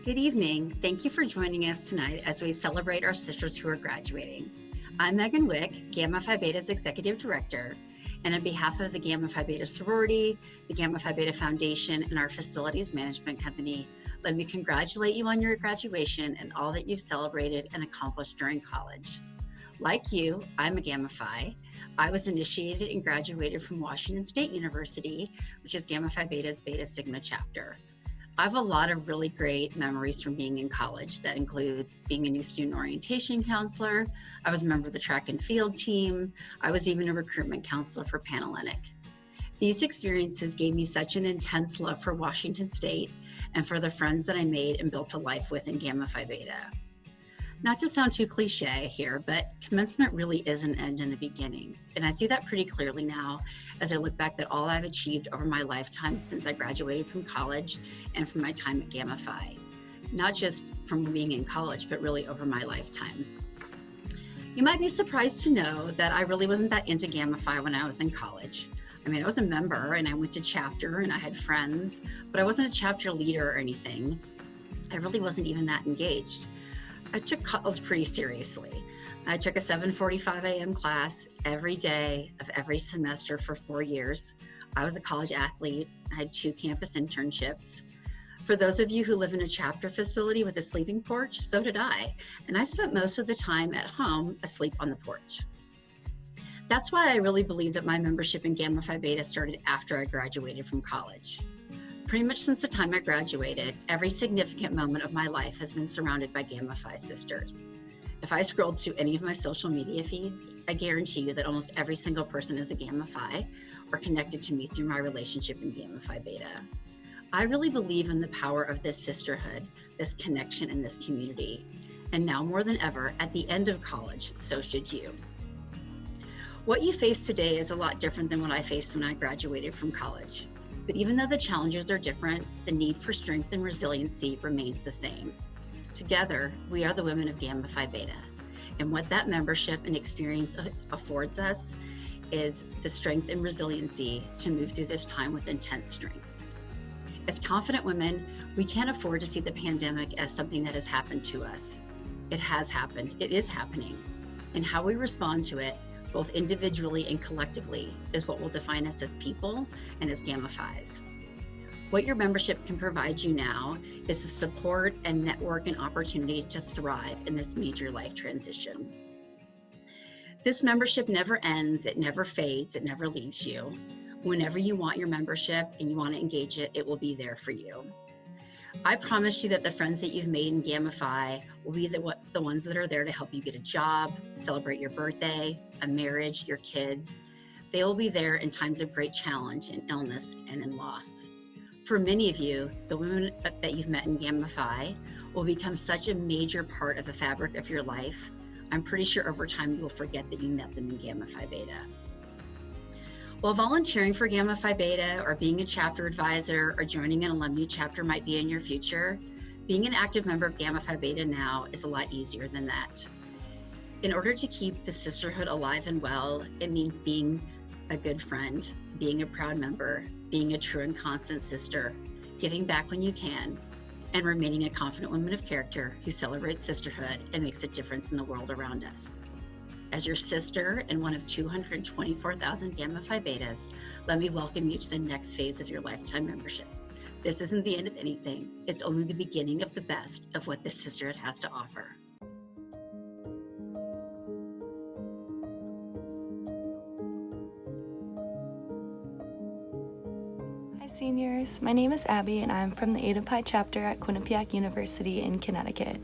Good evening. Thank you for joining us tonight as we celebrate our sisters who are graduating. I'm Megan Wick, Gamma Phi Beta's Executive Director, and on behalf of the Gamma Phi Beta Sorority, the Gamma Phi Beta Foundation, and our Facilities Management Company, let me congratulate you on your graduation and all that you've celebrated and accomplished during college. Like you, I'm a Gamma Phi. I was initiated and graduated from Washington State University, which is Gamma Phi Beta's Beta Sigma chapter. I have a lot of really great memories from being in college that include being a new student orientation counselor. I was a member of the track and field team. I was even a recruitment counselor for Panhellenic. These experiences gave me such an intense love for Washington State and for the friends that I made and built a life with in Gamma Phi Beta. Not to sound too cliche here, but commencement really is an end and a beginning. And I see that pretty clearly now as I look back at all I've achieved over my lifetime since I graduated from college and from my time at Gamma Phi. Not just from being in college, but really over my lifetime. You might be surprised to know that I really wasn't that into Gamma Phi when I was in college. I mean, I was a member and I went to chapter and I had friends, but I wasn't a chapter leader or anything. I really wasn't even that engaged. I took college pretty seriously. I took a 7:45 a.m. class every day of every semester for 4 years. I was a college athlete. I had 2 campus internships. For those of you who live in a chapter facility with a sleeping porch, so did I. And I spent most of the time at home asleep on the porch. That's why I really believe that my membership in Gamma Phi Beta started after I graduated from college. Pretty much since the time I graduated, every significant moment of my life has been surrounded by Gamma Phi sisters. If I scrolled through any of my social media feeds, I guarantee you that almost every single person is a Gamma Phi or connected to me through my relationship in Gamma Phi Beta. I really believe in the power of this sisterhood, this connection, and this community. And now more than ever, at the end of college, so should you. What you face today is a lot different than what I faced when I graduated from college. But even though the challenges are different, the need for strength and resiliency remains the same. Together, we are the women of Gamma Phi Beta. And what that membership and experience affords us is the strength and resiliency to move through this time with intense strength. As confident women, we can't afford to see the pandemic as something that has happened to us. It has happened, it is happening. And how we respond to it, both individually and collectively, is what will define us as people and as Gamma Phis. What your membership can provide you now is the support and network and opportunity to thrive in this major life transition. This membership never ends, it never fades, it never leaves you. Whenever you want your membership and you want to engage it, it will be there for you. I promise you that the friends that you've made in Gamma Phi will be the ones that are there to help you get a job, celebrate your birthday, a marriage, your kids. They will be there in times of great challenge, in illness, and in loss. For many of you, the women that you've met in Gamma Phi will become such a major part of the fabric of your life. I'm pretty sure over time you will forget that you met them in Gamma Phi Beta. While volunteering for Gamma Phi Beta or being a chapter advisor or joining an alumni chapter might be in your future, being an active member of Gamma Phi Beta now is a lot easier than that. In order to keep the sisterhood alive and well, it means being a good friend, being a proud member, being a true and constant sister, giving back when you can, and remaining a confident woman of character who celebrates sisterhood and makes a difference in the world around us. As your sister and one of 224,000 Gamma Phi Betas, let me welcome you to the next phase of your lifetime membership. This isn't the end of anything. It's only the beginning of the best of what this sisterhood has to offer. Hi seniors, my name is Abby and I'm from the Eta Pi chapter at Quinnipiac University in Connecticut.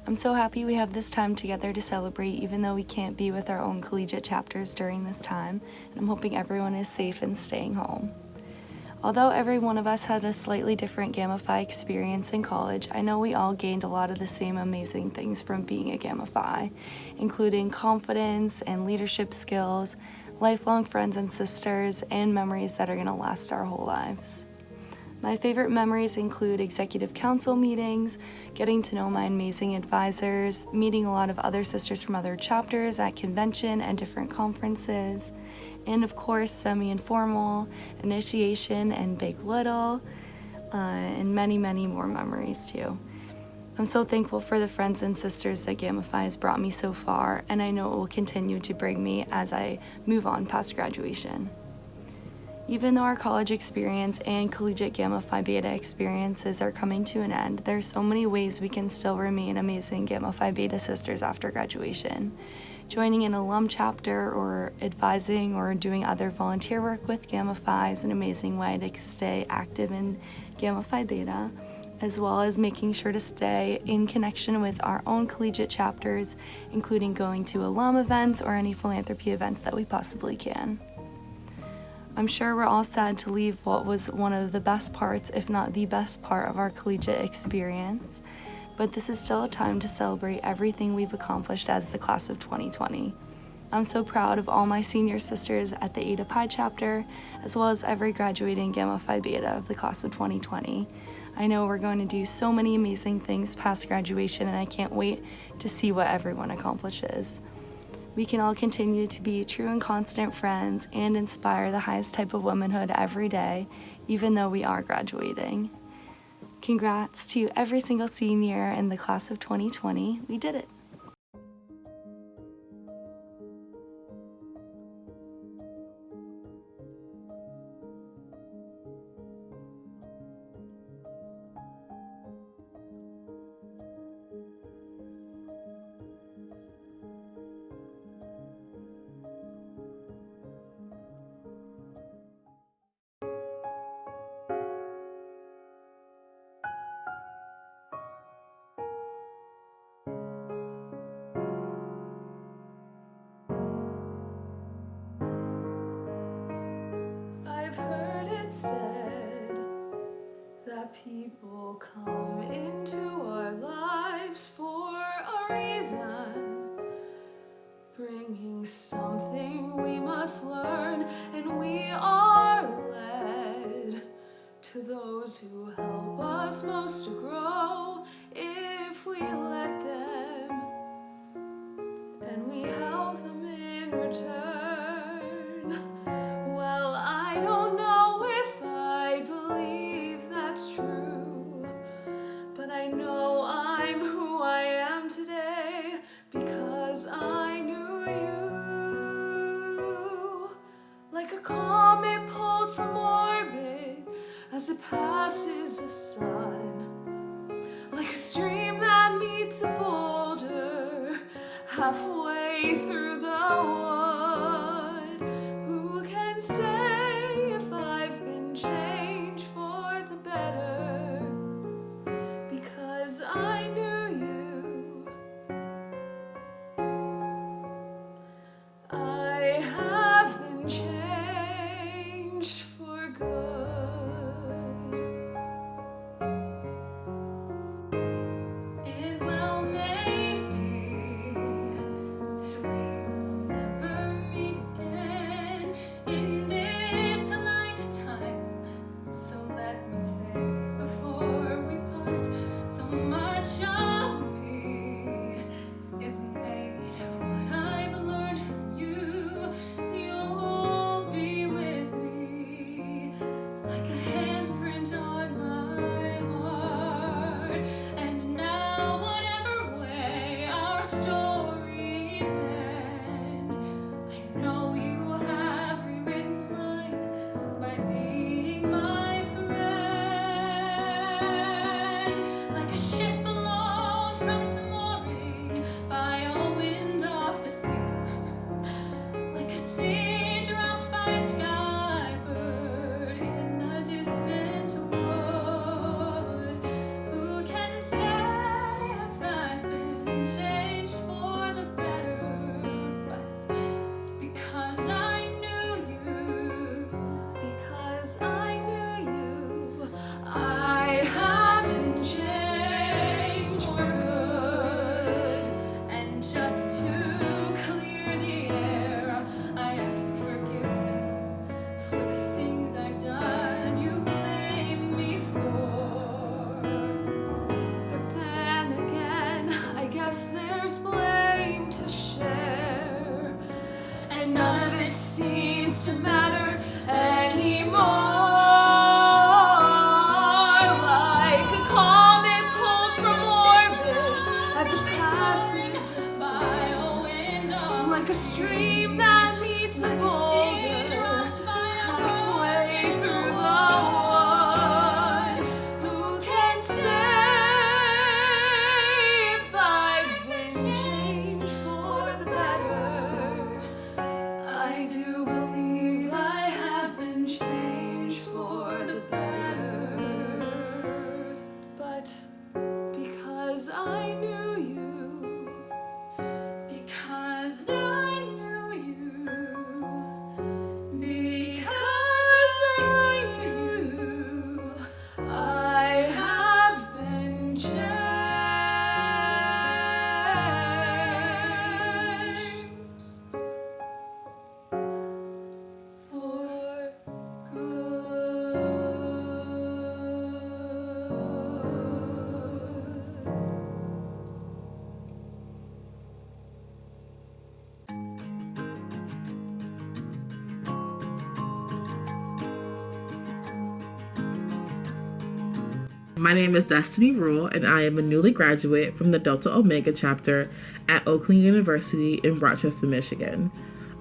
I'm so happy we have this time together to celebrate even though we can't be with our own collegiate chapters during this time, and I'm hoping everyone is safe and staying home. Although every one of us had a slightly different Gamma Phi experience in college, I know we all gained a lot of the same amazing things from being a Gamma Phi, including confidence and leadership skills, lifelong friends and sisters, and memories that are going to last our whole lives. My favorite memories include executive council meetings, getting to know my amazing advisors, meeting a lot of other sisters from other chapters at convention and different conferences, and of course semi-informal, initiation, and Big Little, and many, many more memories too. I'm so thankful for the friends and sisters that Gamma Phi has brought me so far, and I know it will continue to bring me as I move on past graduation. Even though our college experience and collegiate Gamma Phi Beta experiences are coming to an end, there are so many ways we can still remain amazing Gamma Phi Beta sisters after graduation. Joining an alum chapter or advising or doing other volunteer work with Gamma Phi is an amazing way to stay active in Gamma Phi Beta, as well as making sure to stay in connection with our own collegiate chapters, including going to alum events or any philanthropy events that we possibly can. I'm sure we're all sad to leave what was one of the best parts, if not the best part of our collegiate experience, but this is still a time to celebrate everything we've accomplished as the class of 2020. I'm so proud of all my senior sisters at the Eta Pi chapter, as well as every graduating Gamma Phi Beta of the class of 2020. I know we're going to do so many amazing things past graduation, and I can't wait to see what everyone accomplishes. We can all continue to be true and constant friends and inspire the highest type of womanhood every day, even though we are graduating. Congrats to every single senior in the class of 2020. We did it. I've heard it said that people come into our lives for a reason, bringing something we must learn, and we are led to those who help us most to grow if we let them, and we help them in return. Well, I don't know if I believe that's true, but I know I'm who I am today because I knew you. Like a comet pulled from orbit as it passes the sun, like a stream that meets a boulder halfway through the wood. Who can say if I've been changed for the better? Because I knew you. I have been changed for good. It well may be that we will never meet again in this lifetime. So let me say before we part, so much of me is made of what I've learned from you. You'll be with me like a handprint on my heart. And now, whatever way our stories end, I know you have rewritten mine by being my friend. Like a ship blown from its mooring by a wind off the sea, like a seed dropped by a skybird in a distant wood. Who can say if I've been changed for the better? But because I knew you, because I knew you, I have been changed for good. And just to clear the air, I ask forgiveness for the things I've done you blame me for. But then again, I guess there's blame to share, and none of it seems to matter anymore. My name is Destiny Rule, and I am a newly graduate from the Delta Omega chapter at Oakland University in Rochester, Michigan.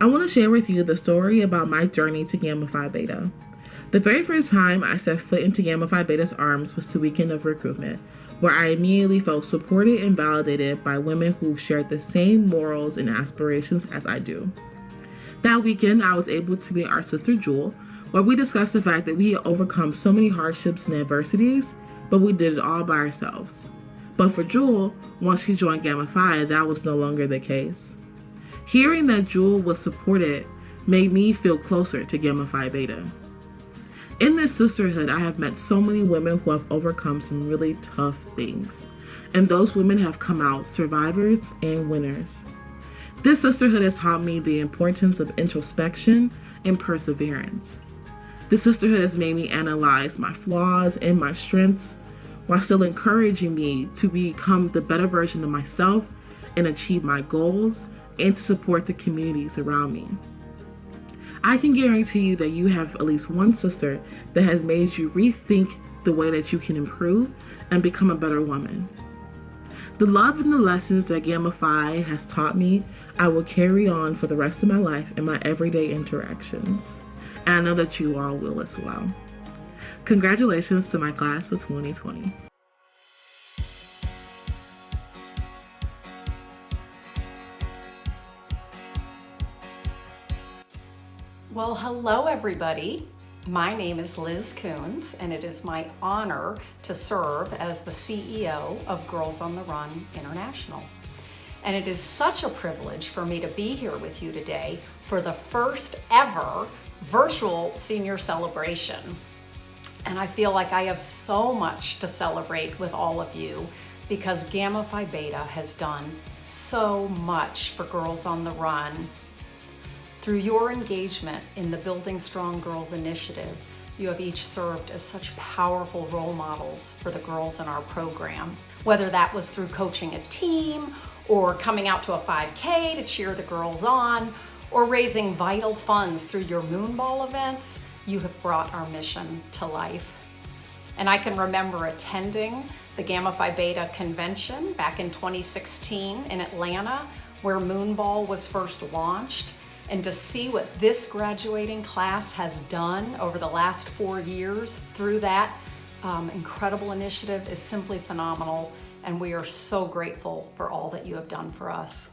I want to share with you the story about my journey to Gamma Phi Beta. The very first time I set foot into Gamma Phi Beta's arms was the weekend of recruitment, where I immediately felt supported and validated by women who shared the same morals and aspirations as I do. That weekend, I was able to meet our sister Jewel, where we discussed the fact that we had overcome so many hardships and adversities, but we did it all by ourselves. But for Jewel, once she joined Gamma Phi, that was no longer the case. Hearing that Jewel was supported made me feel closer to Gamma Phi Beta. In this sisterhood, I have met so many women who have overcome some really tough things, and those women have come out survivors and winners. This sisterhood has taught me the importance of introspection and perseverance. This sisterhood has made me analyze my flaws and my strengths while still encouraging me to become the better version of myself and achieve my goals and to support the communities around me. I can guarantee you that you have at least one sister that has made you rethink the way that you can improve and become a better woman. The love and the lessons that Gamma Phi has taught me, I will carry on for the rest of my life in my everyday interactions. And I know that you all will as well. Congratulations to my class of 2020. Well, hello everybody. My name is Liz Kunz, and it is my honor to serve as the CEO of Girls on the Run International. And it is such a privilege for me to be here with you today for the first ever virtual senior celebration. And I feel like I have so much to celebrate with all of you because Gamma Phi Beta has done so much for Girls on the Run. Through your engagement in the Building Strong Girls initiative, you have each served as such powerful role models for the girls in our program. Whether that was through coaching a team, or coming out to a 5K to cheer the girls on, or raising vital funds through your Moonball events, you have brought our mission to life. And I can remember attending the Gamma Phi Beta convention back in 2016 in Atlanta, where Moonball was first launched. And to see what this graduating class has done over the last 4 years through that incredible initiative is simply phenomenal. And we are so grateful for all that you have done for us.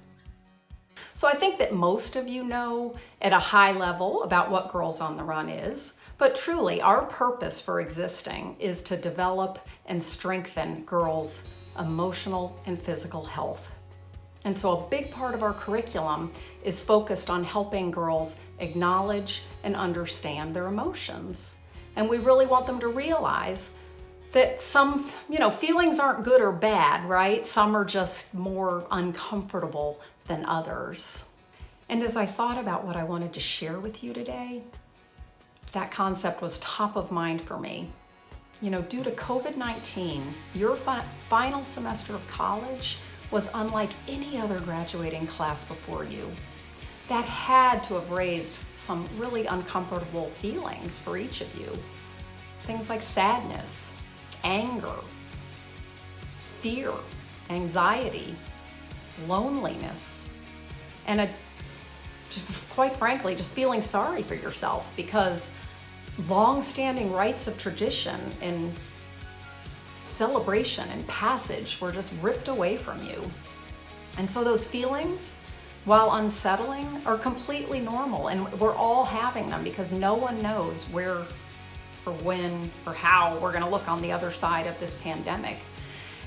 So I think that most of you know at a high level about what Girls on the Run is, but truly our purpose for existing is to develop and strengthen girls' emotional and physical health. And so a big part of our curriculum is focused on helping girls acknowledge and understand their emotions. And we really want them to realize that some, feelings aren't good or bad, right? Some are just more uncomfortable than others. And as I thought about what I wanted to share with you today, that concept was top of mind for me. Due to COVID-19, your final semester of college was unlike any other graduating class before you. That had to have raised some really uncomfortable feelings for each of you. Things like sadness, anger, fear, anxiety, loneliness, and quite frankly, just feeling sorry for yourself because long-standing rites of tradition and celebration and passage were just ripped away from you. And so those feelings, while unsettling, are completely normal, and we're all having them because no one knows where or when or how we're going to look on the other side of this pandemic.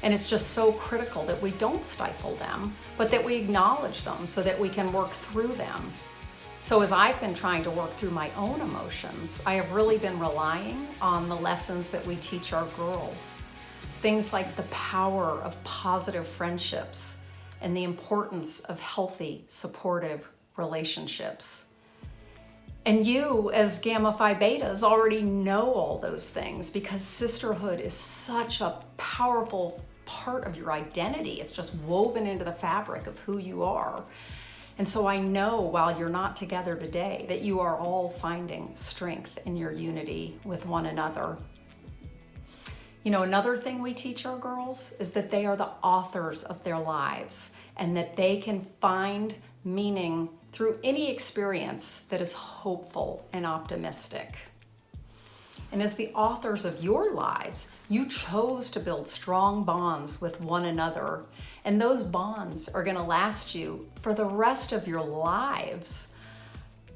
And it's just so critical that we don't stifle them, but that we acknowledge them so that we can work through them. So as I've been trying to work through my own emotions, I have really been relying on the lessons that we teach our girls. Things like the power of positive friendships and the importance of healthy, supportive relationships. And you, as Gamma Phi Betas, already know all those things because sisterhood is such a powerful part of your identity. It's just woven into the fabric of who you are. And so I know while you're not together today that you are all finding strength in your unity with one another. You know, another thing we teach our girls is that they are the authors of their lives and that they can find meaning through any experience that is hopeful and optimistic. And as the authors of your lives, you chose to build strong bonds with one another, and those bonds are going to last you for the rest of your lives.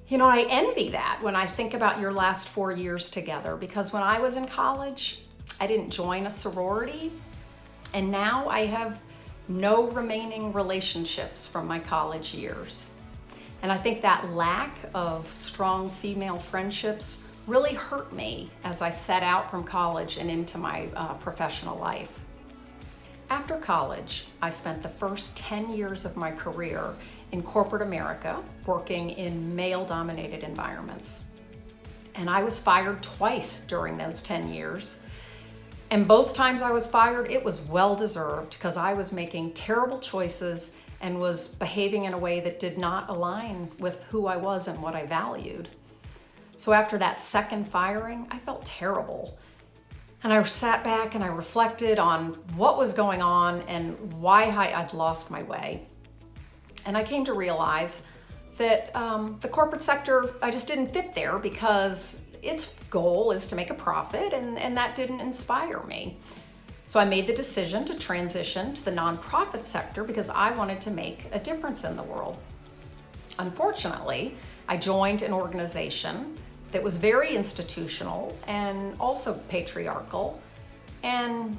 You know, I envy that when I think about your last 4 years together, because when I was in college, I didn't join a sorority, and now I have no remaining relationships from my college years. And I think that lack of strong female friendships really hurt me as I set out from college and into my professional life. After college, I spent the first 10 years of my career in corporate America, working in male-dominated environments. And I was fired twice during those 10 years. And both times I was fired, it was well-deserved because I was making terrible choices and was behaving in a way that did not align with who I was and what I valued. So after that second firing, I felt terrible. And I sat back and I reflected on what was going on and why I'd lost my way. And I came to realize that the corporate sector, I just didn't fit there because its goal is to make a profit, and that didn't inspire me. So I made the decision to transition to the nonprofit sector because I wanted to make a difference in the world. Unfortunately, I joined an organization that was very institutional and also patriarchal, and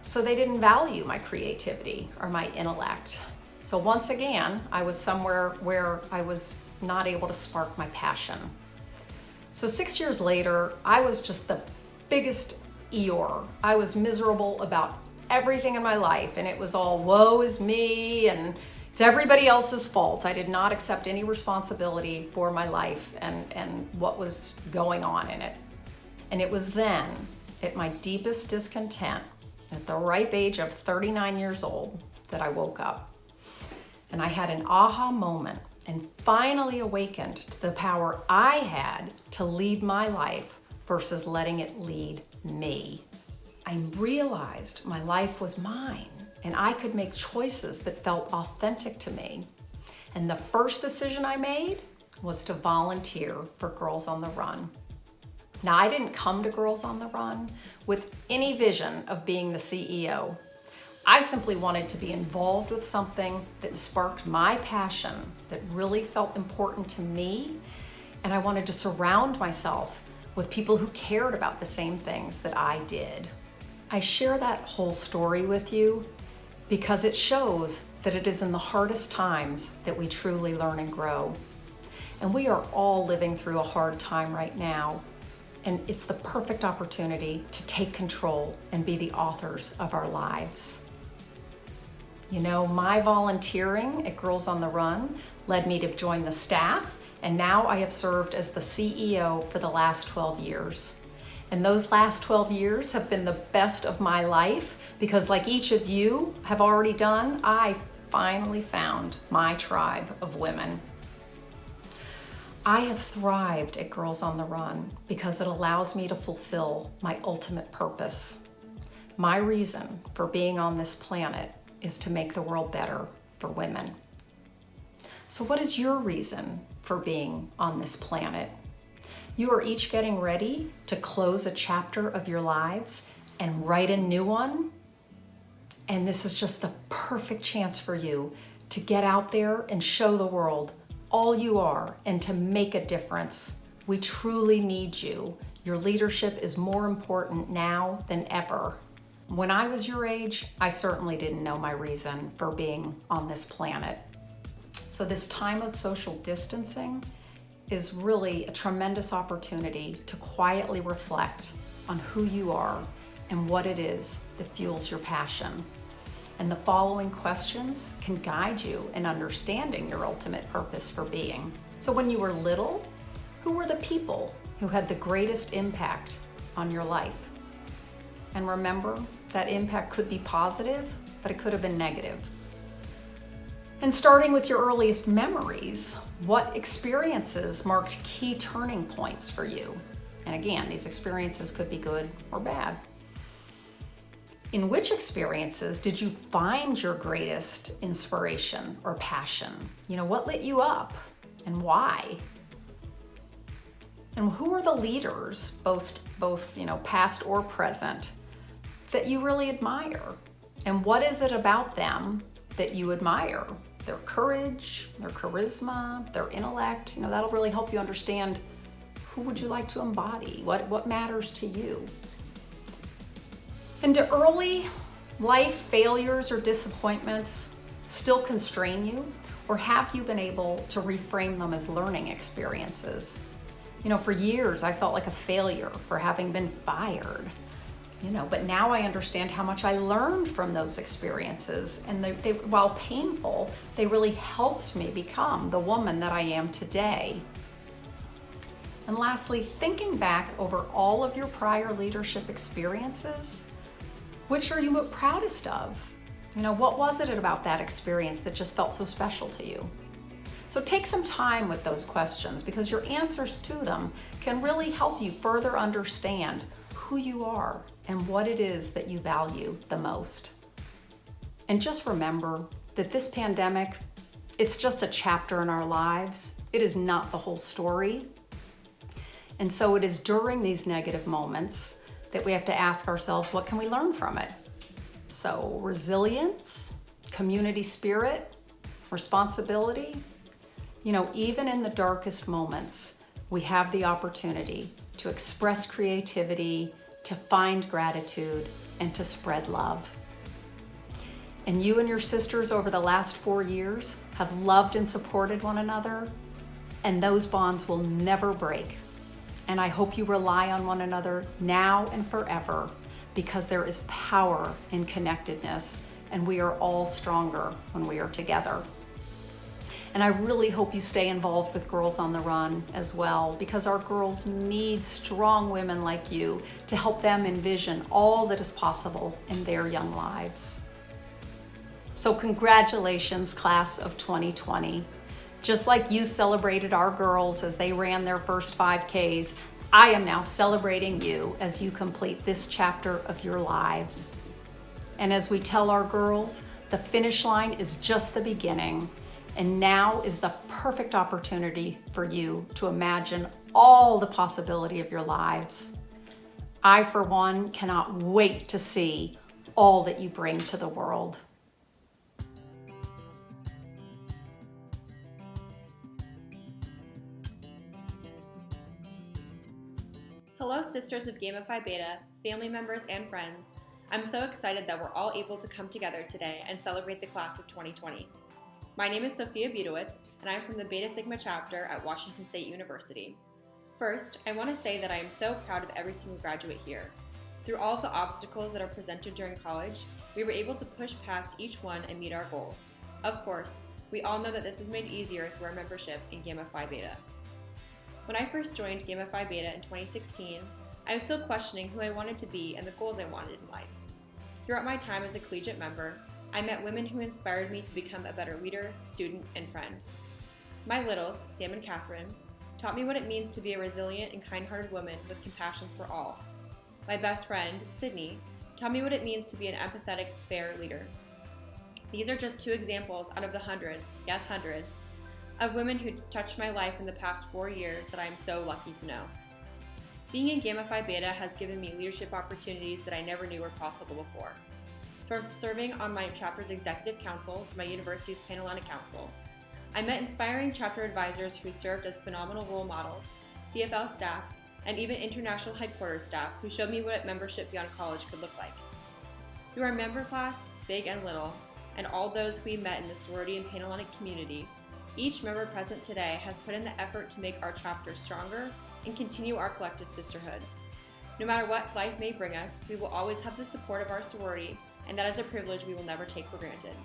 so they didn't value my creativity or my intellect. So once again, I was somewhere where I was not able to spark my passion. So 6 years later, I was just the biggest Eeyore. I was miserable about everything in my life, and it was all woe is me and it's everybody else's fault. I did not accept any responsibility for my life and what was going on in it. And it was then, at my deepest discontent, at the ripe age of 39 years old, that I woke up. And I had an aha moment and finally awakened to the power I had to lead my life versus letting it lead me. I realized my life was mine and I could make choices that felt authentic to me. And the first decision I made was to volunteer for Girls on the Run. Now, I didn't come to Girls on the Run with any vision of being the CEO. I simply wanted to be involved with something that sparked my passion, that really felt important to me, and I wanted to surround myself with people who cared about the same things that I did. I share that whole story with you because it shows that it is in the hardest times that we truly learn and grow. And we are all living through a hard time right now, and it's the perfect opportunity to take control and be the authors of our lives. You know, my volunteering at Girls on the Run led me to join the staff, and now I have served as the CEO for the last 12 years. And those last 12 years have been the best of my life because, like each of you have already done, I finally found my tribe of women. I have thrived at Girls on the Run because it allows me to fulfill my ultimate purpose. My reason for being on this planet is to make the world better for women. So what is your reason for being on this planet? You are each getting ready to close a chapter of your lives and write a new one. And this is just the perfect chance for you to get out there and show the world all you are and to make a difference. We truly need you. Your leadership is more important now than ever. When I was your age, I certainly didn't know my reason for being on this planet. So this time of social distancing is really a tremendous opportunity to quietly reflect on who you are and what it is that fuels your passion. And the following questions can guide you in understanding your ultimate purpose for being. So when you were little, who were the people who had the greatest impact on your life? And remember, that impact could be positive, but it could have been negative. And starting with your earliest memories, what experiences marked key turning points for you? And again, these experiences could be good or bad. In which experiences did you find your greatest inspiration or passion? What lit you up and why? And who are the leaders, both past or present, that you really admire? And what is it about them that you admire? Their courage, their charisma, their intellect, that'll really help you understand who would you like to embody, what matters to you. And do early life failures or disappointments still constrain you? Or have you been able to reframe them as learning experiences? For years I felt like a failure for having been fired, but now I understand how much I learned from those experiences. And they, while painful, they really helped me become the woman that I am today. And lastly, thinking back over all of your prior leadership experiences, which are you proudest of? What was it about that experience that just felt so special to you? So take some time with those questions, because your answers to them can really help you further understand who you are and what it is that you value the most. And just remember that this pandemic, it's just a chapter in our lives. It is not the whole story. And so it is during these negative moments that we have to ask ourselves, what can we learn from it? So resilience, community spirit, responsibility. Even in the darkest moments, we have the opportunity to express creativity, to find gratitude, and to spread love. And you and your sisters over the last 4 years have loved and supported one another, and those bonds will never break. And I hope you rely on one another now and forever, because there is power in connectedness, and we are all stronger when we are together. And I really hope you stay involved with Girls on the Run as well, because our girls need strong women like you to help them envision all that is possible in their young lives. So congratulations, class of 2020. Just like you celebrated our girls as they ran their first 5Ks, I am now celebrating you as you complete this chapter of your lives. And as we tell our girls, the finish line is just the beginning. And now is the perfect opportunity for you to imagine all the possibility of your lives. I, for one, cannot wait to see all that you bring to the world. Hello, sisters of Gamma Phi Beta, family members, and friends. I'm so excited that we're all able to come together today and celebrate the class of 2020. My name is Sophia Budowitz, and I'm from the Beta Sigma chapter at Washington State University. First, I want to say that I am so proud of every single graduate here. Through all of the obstacles that are presented during college, we were able to push past each one and meet our goals. Of course, we all know that this was made easier through our membership in Gamma Phi Beta. When I first joined Gamma Phi Beta in 2016, I was still questioning who I wanted to be and the goals I wanted in life. Throughout my time as a collegiate member, I met women who inspired me to become a better leader, student, and friend. My littles, Sam and Catherine, taught me what it means to be a resilient and kind-hearted woman with compassion for all. My best friend, Sydney, taught me what it means to be an empathetic, fair leader. These are just 2 examples out of the hundreds, yes hundreds, of women who touched my life in the past 4 years that I am so lucky to know. Being in Gamma Phi Beta has given me leadership opportunities that I never knew were possible before. From serving on my chapter's executive council to my university's Panhellenic Council, I met inspiring chapter advisors who served as phenomenal role models, CFL staff, and even international headquarters staff who showed me what membership beyond college could look like. Through our member class, big and little, and all those we met in the sorority and Panhellenic community, each member present today has put in the effort to make our chapter stronger and continue our collective sisterhood. No matter what life may bring us, we will always have the support of our sorority, and that is a privilege we will never take for granted.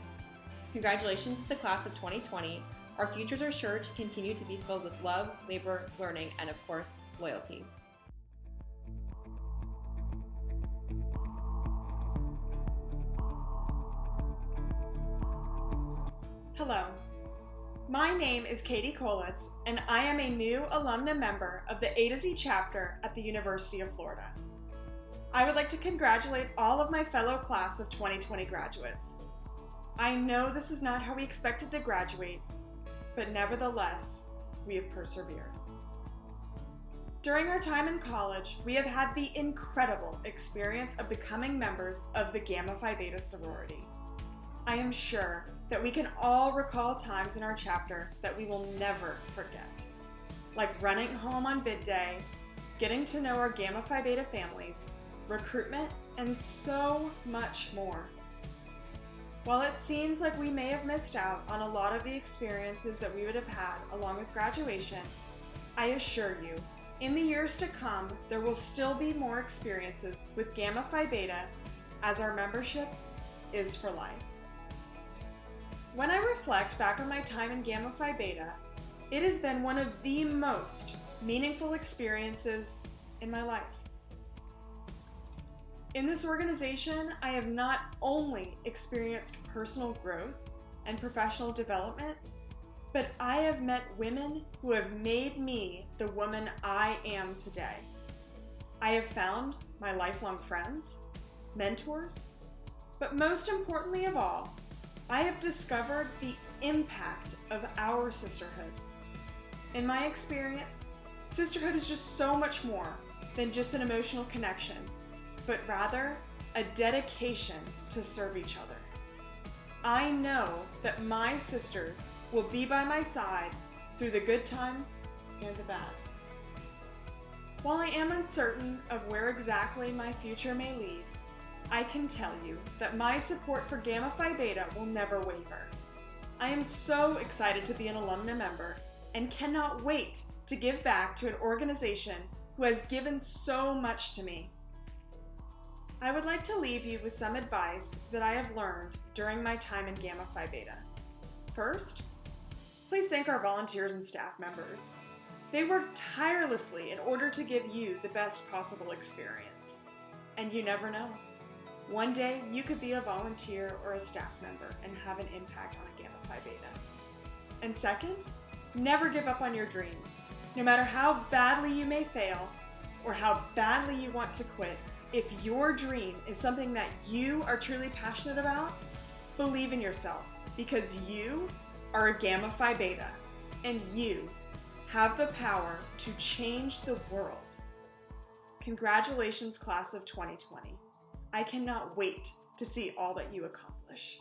Congratulations to the class of 2020. Our futures are sure to continue to be filled with love, labor, learning, and of course, loyalty. Hello, my name is Katie Cowlitz, and I am a new alumna member of the A to Z chapter at the University of Florida. I would like to congratulate all of my fellow class of 2020 graduates. I know this is not how we expected to graduate, but nevertheless, we have persevered. During our time in college, we have had the incredible experience of becoming members of the Gamma Phi Beta sorority. I am sure that we can all recall times in our chapter that we will never forget, like running home on bid day, getting to know our Gamma Phi Beta families, recruitment, and so much more. While it seems like we may have missed out on a lot of the experiences that we would have had along with graduation, I assure you, in the years to come, there will still be more experiences with Gamma Phi Beta, as our membership is for life. When I reflect back on my time in Gamma Phi Beta, it has been one of the most meaningful experiences in my life. In this organization, I have not only experienced personal growth and professional development, but I have met women who have made me the woman I am today. I have found my lifelong friends, mentors, but most importantly of all, I have discovered the impact of our sisterhood. In my experience, sisterhood is just so much more than just an emotional connection, but rather a dedication to serve each other. I know that my sisters will be by my side through the good times and the bad. While I am uncertain of where exactly my future may lead, I can tell you that my support for Gamma Phi Beta will never waver. I am so excited to be an alumna member and cannot wait to give back to an organization who has given so much to me. I would like to leave you with some advice that I have learned during my time in Gamma Phi Beta. First, please thank our volunteers and staff members. They work tirelessly in order to give you the best possible experience. And you never know. One day you could be a volunteer or a staff member and have an impact on a Gamma Phi Beta. And second, never give up on your dreams. No matter how badly you may fail or how badly you want to quit, if your dream is something that you are truly passionate about, believe in yourself, because you are a Gamma Phi Beta, and you have the power to change the world. Congratulations, class of 2020. I cannot wait to see all that you accomplish.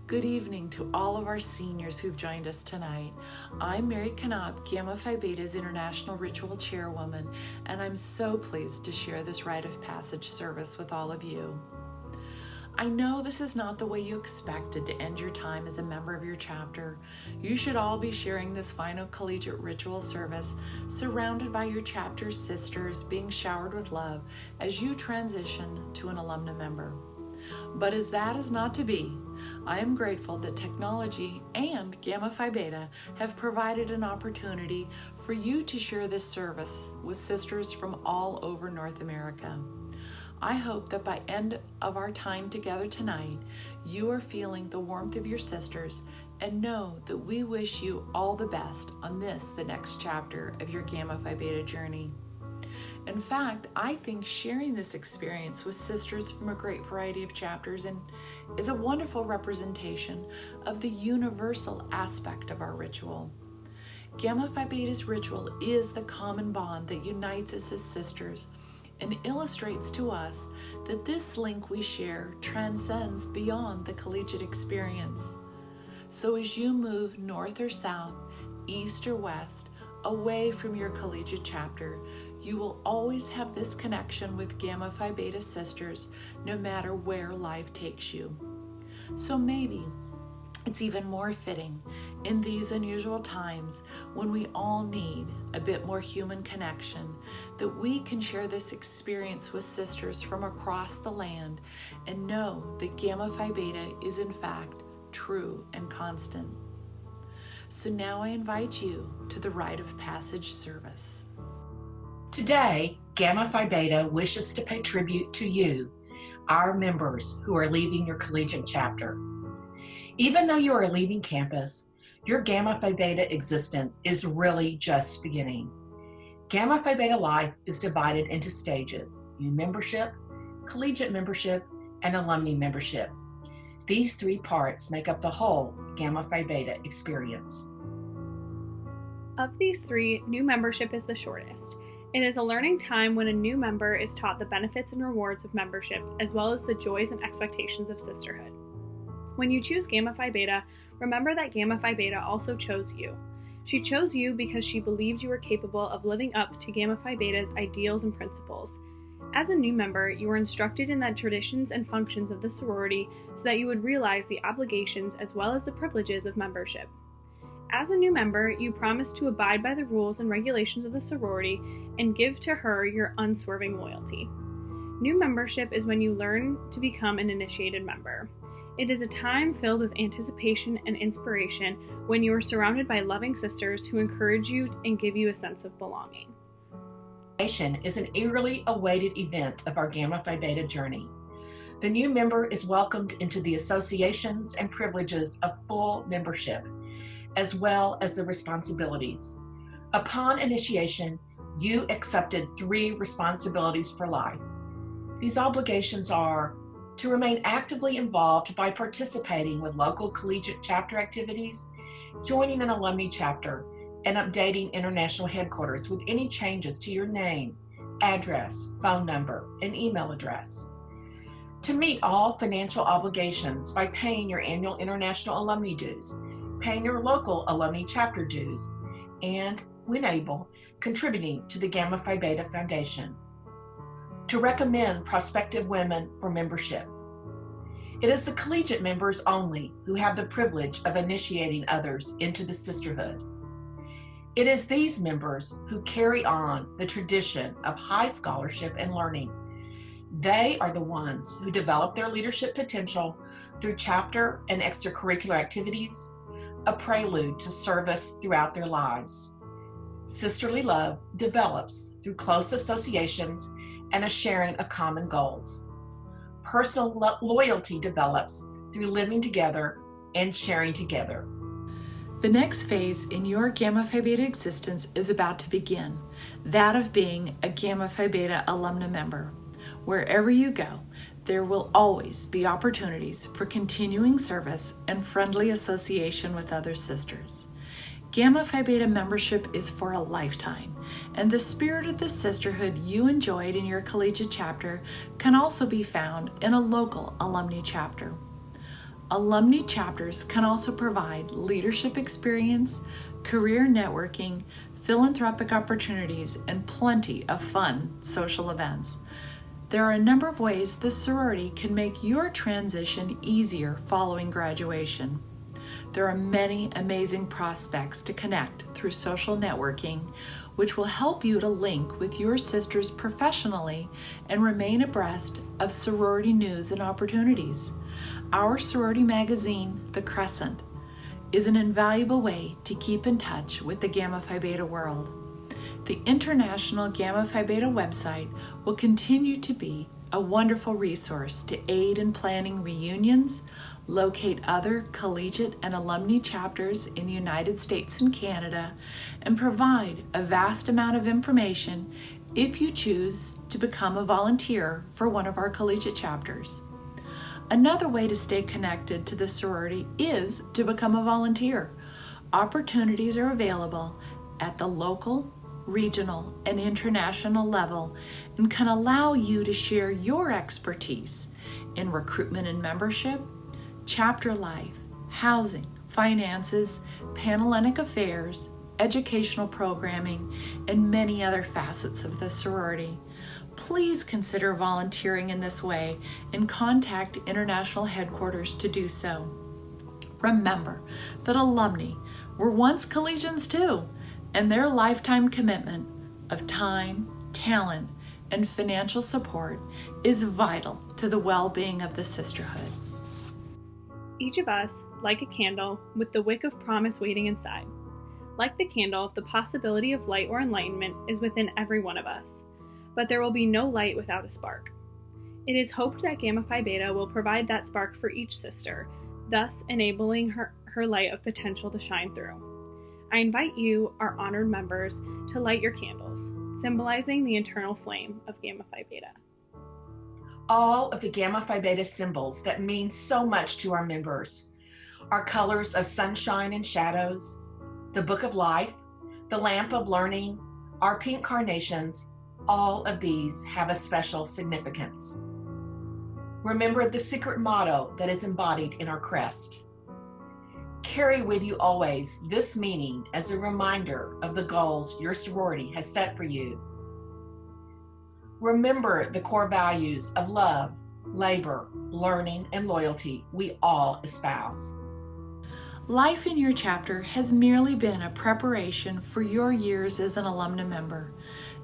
Good evening to all of our seniors who've joined us tonight. I'm Mary Knopp, Gamma Phi Beta's International Ritual Chairwoman, and I'm so pleased to share this rite of passage service with all of you. I know this is not the way you expected to end your time as a member of your chapter. You should all be sharing this final collegiate ritual service surrounded by your chapter's sisters, being showered with love as you transition to an alumna member. But as that is not to be, I am grateful that technology and Gamma Phi Beta have provided an opportunity for you to share this service with sisters from all over North America. I hope that by end of our time together tonight, you are feeling the warmth of your sisters and know that we wish you all the best on this, the next chapter of your Gamma Phi Beta journey. In fact, I think sharing this experience with sisters from a great variety of chapters is a wonderful representation of the universal aspect of our ritual. Gamma Phi Beta's ritual is the common bond that unites us as sisters and illustrates to us that this link we share transcends beyond the collegiate experience. So as you move north or south, east or west, away from your collegiate chapter, you will always have this connection with Gamma Phi Beta sisters no matter where life takes you. So maybe it's even more fitting in these unusual times when we all need a bit more human connection that we can share this experience with sisters from across the land and know that Gamma Phi Beta is in fact true and constant. So now I invite you to the Rite of Passage service. Today, Gamma Phi Beta wishes to pay tribute to you, our members who are leaving your collegiate chapter. Even though you are leaving campus, your Gamma Phi Beta existence is really just beginning. Gamma Phi Beta life is divided into stages: new membership, collegiate membership, and alumni membership. These three parts make up the whole Gamma Phi Beta experience. Of these three, new membership is the shortest. It is a learning time when a new member is taught the benefits and rewards of membership, as well as the joys and expectations of sisterhood. When you choose Gamma Phi Beta, remember that Gamma Phi Beta also chose you. She chose you because she believed you were capable of living up to Gamma Phi Beta's ideals and principles. As a new member, you were instructed in the traditions and functions of the sorority so that you would realize the obligations as well as the privileges of membership. As a new member, you promised to abide by the rules and regulations of the sorority and give to her your unswerving loyalty. New membership is when you learn to become an initiated member. It is a time filled with anticipation and inspiration when you are surrounded by loving sisters who encourage you and give you a sense of belonging. Is an eagerly awaited event of our Gamma Phi Beta journey. The new member is welcomed into the associations and privileges of full membership, as well as the responsibilities. Upon initiation, you accepted 3 responsibilities for life. These obligations are to remain actively involved by participating with local collegiate chapter activities, joining an alumni chapter, and updating international headquarters with any changes to your name, address, phone number, and email address. To meet all financial obligations by paying your annual international alumni dues, paying your local alumni chapter dues, and, when able, contributing to the Gamma Phi Beta Foundation. To recommend prospective women for membership. It is the collegiate members only who have the privilege of initiating others into the sisterhood. It is these members who carry on the tradition of high scholarship and learning. They are the ones who develop their leadership potential through chapter and extracurricular activities, a prelude to service throughout their lives. Sisterly love develops through close associations and a sharing of common goals. Personal loyalty develops through living together and sharing together. The next phase in your Gamma Phi Beta existence is about to begin, that of being a Gamma Phi Beta alumna member. Wherever you go, there will always be opportunities for continuing service and friendly association with other sisters. Gamma Phi Beta membership is for a lifetime, and the spirit of the sisterhood you enjoyed in your collegiate chapter can also be found in a local alumni chapter. Alumni chapters can also provide leadership experience, career networking, philanthropic opportunities, and plenty of fun social events. There are a number of ways the sorority can make your transition easier following graduation. There are many amazing prospects to connect through social networking, which will help you to link with your sisters professionally and remain abreast of sorority news and opportunities. Our sorority magazine, The Crescent, is an invaluable way to keep in touch with the Gamma Phi Beta world. The International Gamma Phi Beta website will continue to be a wonderful resource to aid in planning reunions, locate other collegiate and alumni chapters in the United States and Canada, and provide a vast amount of information if you choose to become a volunteer for one of our collegiate chapters. Another way to stay connected to the sorority is to become a volunteer. Opportunities are available at the local, regional, and international level and can allow you to share your expertise in recruitment and membership, chapter life, housing, finances, Panhellenic affairs, educational programming, and many other facets of the sorority. Please consider volunteering in this way and contact international headquarters to do so. Remember that alumni were once collegians too, and their lifetime commitment of time, talent, and financial support is vital to the well-being of the sisterhood. Each of us, like a candle, with the wick of promise waiting inside. Like the candle, the possibility of light or enlightenment is within every one of us, but there will be no light without a spark. It is hoped that Gamma Phi Beta will provide that spark for each sister, thus enabling her light of potential to shine through. I invite you, our honored members, to light your candles, symbolizing the eternal flame of Gamma Phi Beta. All of the Gamma Phi Beta symbols that mean so much to our members, our colors of sunshine and shadows, the book of life, the lamp of learning, our pink carnations, all of these have a special significance. Remember the secret motto that is embodied in our crest. Carry with you always this meaning as a reminder of the goals your sorority has set for you. Remember the core values of love, labor, learning, and loyalty we all espouse. Life in your chapter has merely been a preparation for your years as an alumna member.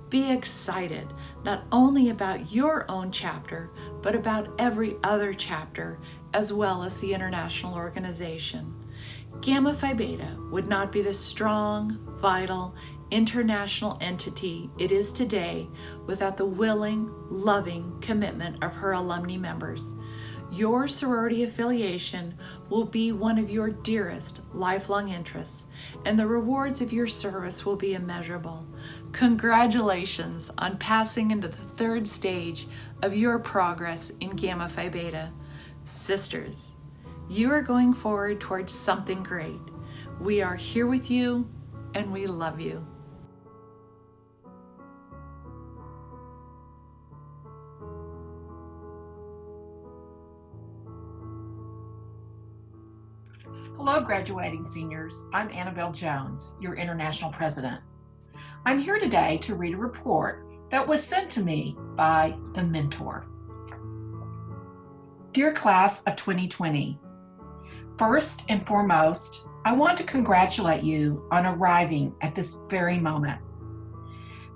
Be excited not only about your own chapter, but about every other chapter, as well as the international organization. Gamma Phi Beta would not be the strong, vital, international entity it is today without the willing, loving commitment of her alumni members. Your sorority affiliation will be one of your dearest lifelong interests, and the rewards of your service will be immeasurable. Congratulations on passing into the third stage of your progress in Gamma Phi Beta. Sisters, you are going forward towards something great. We are here with you, and we love you. Hello, graduating seniors. I'm Annabelle Jones, your International President. I'm here today to read a report that was sent to me by the mentor. Dear Class of 2020, first and foremost, I want to congratulate you on arriving at this very moment.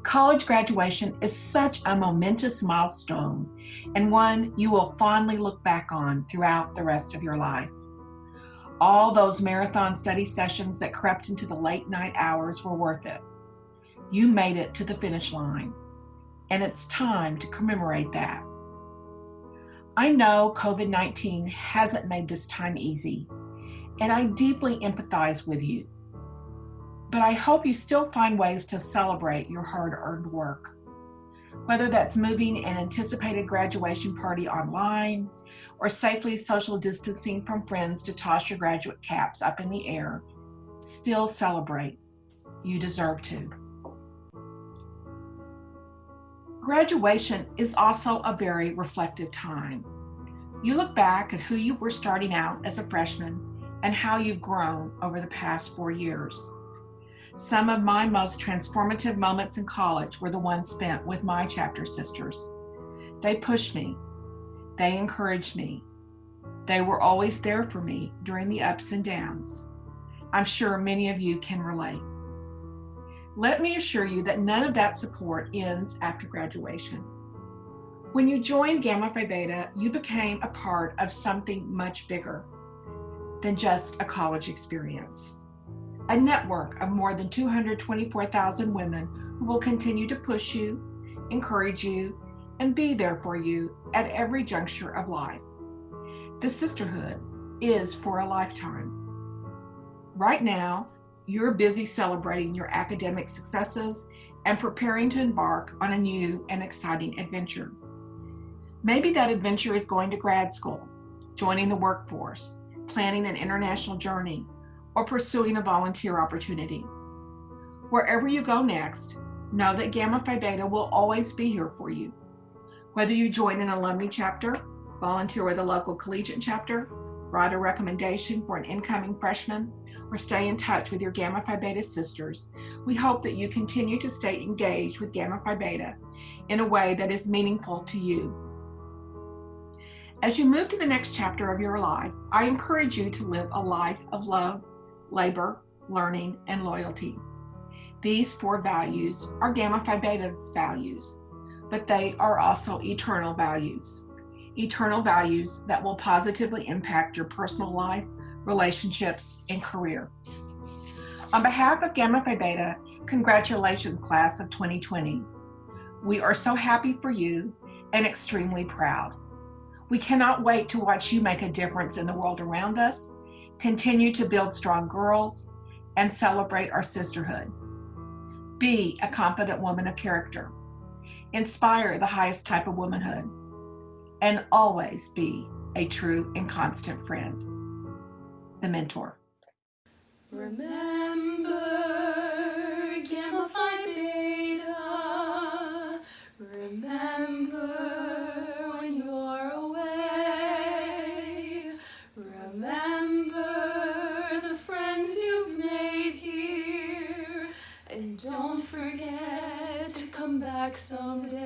College graduation is such a momentous milestone and one you will fondly look back on throughout the rest of your life. All those marathon study sessions that crept into the late night hours were worth it. You made it to the finish line, and it's time to commemorate that. I know COVID-19 hasn't made this time easy, and I deeply empathize with you. But I hope you still find ways to celebrate your hard-earned work. Whether that's moving an anticipated graduation party online or safely social distancing from friends to toss your graduate caps up in the air, still celebrate. You deserve to. Graduation is also a very reflective time. You look back at who you were starting out as a freshman and how you've grown over the past 4 years. Some of my most transformative moments in college were the ones spent with my chapter sisters. They pushed me. They encouraged me. They were always there for me during the ups and downs. I'm sure many of you can relate. Let me assure you that none of that support ends after graduation. When you joined Gamma Phi Beta, you became a part of something much bigger than just a college experience. A network of more than 224,000 women who will continue to push you, encourage you, and be there for you at every juncture of life. The sisterhood is for a lifetime. Right now, you're busy celebrating your academic successes and preparing to embark on a new and exciting adventure. Maybe that adventure is going to grad school, joining the workforce, planning an international journey, or pursuing a volunteer opportunity. Wherever you go next, know that Gamma Phi Beta will always be here for you. Whether you join an alumni chapter, volunteer with a local collegiate chapter, write a recommendation for an incoming freshman, or stay in touch with your Gamma Phi Beta sisters, we hope that you continue to stay engaged with Gamma Phi Beta in a way that is meaningful to you. As you move to the next chapter of your life, I encourage you to live a life of love, labor, learning, and loyalty. These 4 values are Gamma Phi Beta's values, but they are also eternal values. eternal values that will positively impact your personal life, relationships, and career. On behalf of Gamma Phi Beta, congratulations, class of 2020. We are so happy for you and extremely proud. We cannot wait to watch you make a difference in the world around us, continue to build strong girls, and celebrate our sisterhood. Be a confident woman of character. Inspire the highest type of womanhood. And always be a true and constant friend. The mentor. Remember Gamma Phi Beta. Remember when you're away. Remember the friends you've made here. And don't forget to come back someday.